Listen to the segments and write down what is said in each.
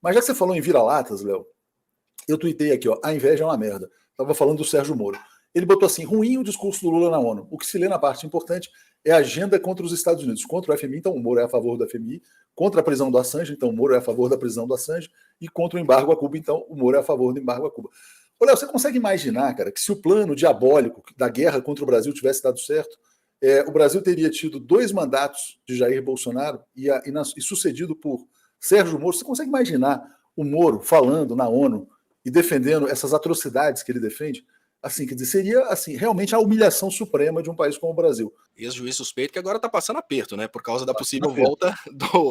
Mas já que você falou em vira-latas, Léo, eu tuitei aqui, ó, a inveja é uma merda. Tava falando do Sérgio Moro. Ele botou assim, ruim o discurso do Lula na ONU. O que se lê na parte importante é a agenda contra os Estados Unidos, contra o FMI, então o Moro é a favor do FMI, contra a prisão do Assange, então o Moro é a favor da prisão do Assange, e contra o embargo a Cuba, então o Moro é a favor do embargo a Cuba. Ô, Léo, você consegue imaginar, cara, que se o plano diabólico da guerra contra o Brasil tivesse dado certo, o Brasil teria tido 2 mandatos de Jair Bolsonaro e sucedido por Sérgio Moro? Você consegue imaginar o Moro falando na ONU e defendendo essas atrocidades que ele defende? Assim, quer dizer, seria assim, realmente a humilhação suprema de um país como o Brasil. Ex-juiz suspeito que agora tá passando aperto, né? Por causa da possível volta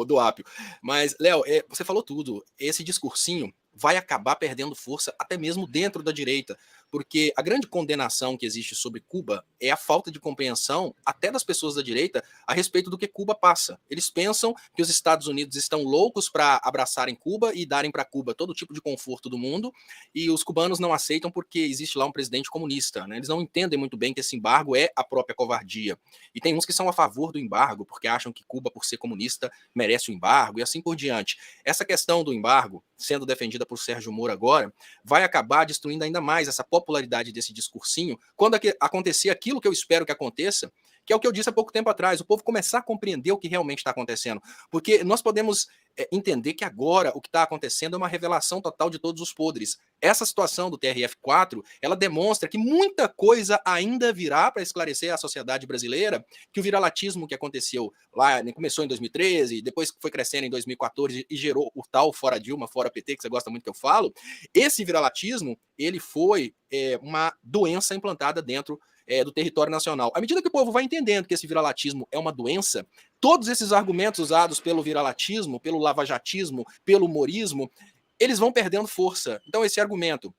do Apio. Mas, Léo, você falou tudo. Esse discursinho vai acabar perdendo força até mesmo dentro da direita, porque a grande condenação que existe sobre Cuba é a falta de compreensão até das pessoas da direita a respeito do que Cuba passa. Eles pensam que os Estados Unidos estão loucos para abraçarem Cuba e darem para Cuba todo tipo de conforto do mundo, e os cubanos não aceitam porque existe lá um presidente comunista, né? Eles não entendem muito bem que esse embargo é a própria covardia. E tem uns que são a favor do embargo, porque acham que Cuba, por ser comunista, merece o embargo e assim por diante. Essa questão do embargo, sendo defendida por Sérgio Moro agora, vai acabar destruindo ainda mais essa popularidade desse discursinho quando acontecer aquilo que eu espero que aconteça, que é o que eu disse há pouco tempo atrás, o povo começar a compreender o que realmente está acontecendo. Porque nós podemos entender que agora o que está acontecendo é uma revelação total de todos os podres. Essa situação do TRF4, ela demonstra que muita coisa ainda virá para esclarecer a sociedade brasileira, que o viralatismo que aconteceu lá, começou em 2013, depois foi crescendo em 2014 e gerou o tal fora Dilma, fora PT, que você gosta muito que eu falo, esse viralatismo, ele foi uma doença implantada dentro do território nacional. À medida que o povo vai entendendo que esse viralatismo é uma doença, todos esses argumentos usados pelo viralatismo, pelo lavajatismo, pelo humorismo, eles vão perdendo força. Então esse argumento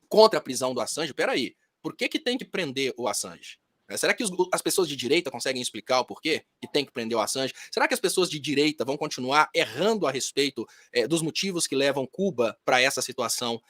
contra a prisão do Assange, peraí, por que tem que prender o Assange? Será que as pessoas de direita conseguem explicar o porquê que tem que prender o Assange? Será que as pessoas de direita vão continuar errando a respeito dos motivos que levam Cuba para essa situação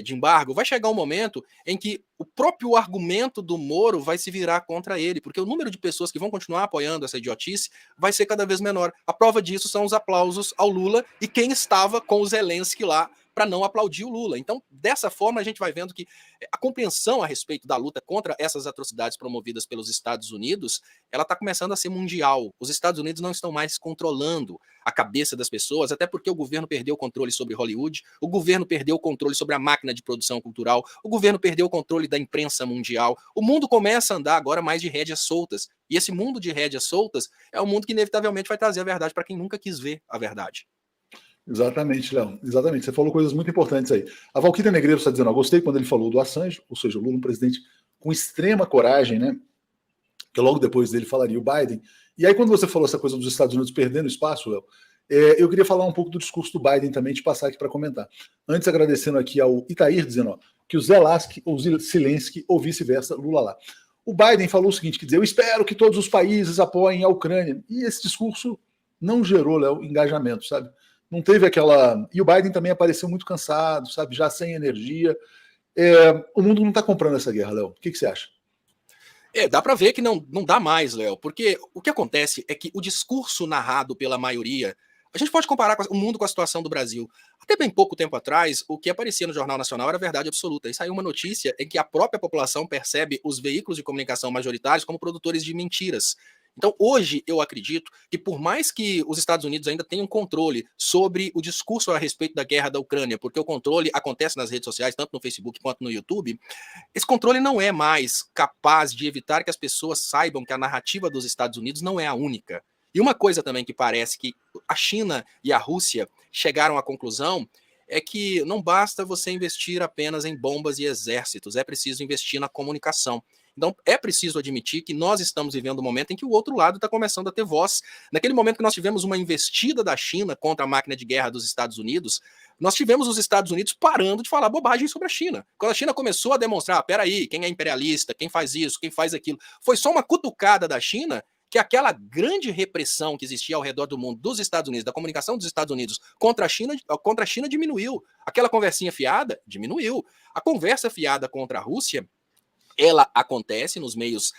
de embargo? Vai chegar um momento em que o próprio argumento do Moro vai se virar contra ele, porque o número de pessoas que vão continuar apoiando essa idiotice vai ser cada vez menor. A prova disso são os aplausos ao Lula e quem estava com o Zelensky lá para não aplaudir o Lula. Então, dessa forma, a gente vai vendo que a compreensão a respeito da luta contra essas atrocidades promovidas pelos Estados Unidos, ela está começando a ser mundial. Os Estados Unidos não estão mais controlando a cabeça das pessoas, até porque o governo perdeu o controle sobre Hollywood, o governo perdeu o controle sobre a máquina de produção cultural, o governo perdeu o controle da imprensa mundial. O mundo começa a andar agora mais de rédeas soltas. E esse mundo de rédeas soltas é um mundo que inevitavelmente vai trazer a verdade para quem nunca quis ver a verdade. Exatamente, Léo. Exatamente. Você falou coisas muito importantes aí. A Valquíria Negreiros está dizendo, gostei quando ele falou do Assange, ou seja, o Lula, um presidente com extrema coragem, né? Que logo depois dele falaria o Biden. E aí, quando você falou essa coisa dos Estados Unidos perdendo espaço, Léo, eu queria falar um pouco do discurso do Biden também, te passar aqui para comentar. Antes, agradecendo aqui ao Itair, dizendo que o Zelensky ou Zelensky ou vice-versa, Lula lá. O Biden falou o seguinte, quer dizer, eu espero que todos os países apoiem a Ucrânia. E esse discurso não gerou, Léo, engajamento, sabe? Não teve aquela... E o Biden também apareceu muito cansado, sabe? Já sem energia. O mundo não está comprando essa guerra, Léo. O que você acha? Dá para ver que não dá mais, Léo, porque o que acontece é que o discurso narrado pela maioria, a gente pode comparar o mundo com a situação do Brasil. Até bem pouco tempo atrás, o que aparecia no Jornal Nacional era verdade absoluta. E saiu uma notícia em que a própria população percebe os veículos de comunicação majoritários como produtores de mentiras. Então, hoje, eu acredito que por mais que os Estados Unidos ainda tenham controle sobre o discurso a respeito da guerra da Ucrânia, porque o controle acontece nas redes sociais, tanto no Facebook quanto no YouTube, esse controle não é mais capaz de evitar que as pessoas saibam que a narrativa dos Estados Unidos não é a única. E uma coisa também que parece que a China e a Rússia chegaram à conclusão é que não basta você investir apenas em bombas e exércitos, é preciso investir na comunicação. Então, é preciso admitir que nós estamos vivendo um momento em que o outro lado está começando a ter voz. Naquele momento que nós tivemos uma investida da China contra a máquina de guerra dos Estados Unidos, nós tivemos os Estados Unidos parando de falar bobagem sobre a China. Quando a China começou a demonstrar, peraí, quem é imperialista, quem faz isso, quem faz aquilo, foi só uma cutucada da China que aquela grande repressão que existia ao redor do mundo dos Estados Unidos, da comunicação dos Estados Unidos contra a China diminuiu. Aquela conversinha fiada diminuiu. A conversa fiada contra a Rússia, ela acontece nos meios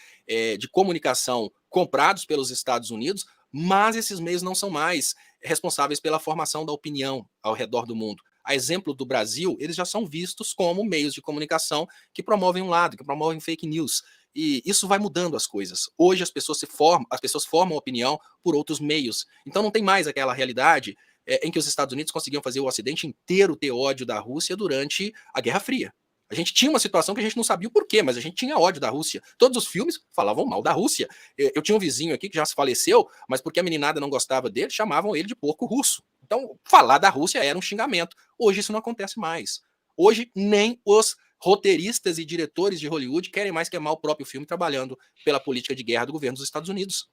de comunicação comprados pelos Estados Unidos, mas esses meios não são mais responsáveis pela formação da opinião ao redor do mundo. A exemplo do Brasil, eles já são vistos como meios de comunicação que promovem um lado, que promovem fake news. E isso vai mudando as coisas. Hoje as pessoas formam opinião por outros meios. Então não tem mais aquela realidade em que os Estados Unidos conseguiam fazer o Ocidente inteiro ter ódio da Rússia durante a Guerra Fria. A gente tinha uma situação que a gente não sabia o porquê, mas a gente tinha ódio da Rússia. Todos os filmes falavam mal da Rússia. Eu tinha um vizinho aqui que já se faleceu, mas porque a meninada não gostava dele, chamavam ele de porco russo. Então, falar da Rússia era um xingamento. Hoje isso não acontece mais. Hoje, nem os roteiristas e diretores de Hollywood querem mais queimar o próprio filme trabalhando pela política de guerra do governo dos Estados Unidos.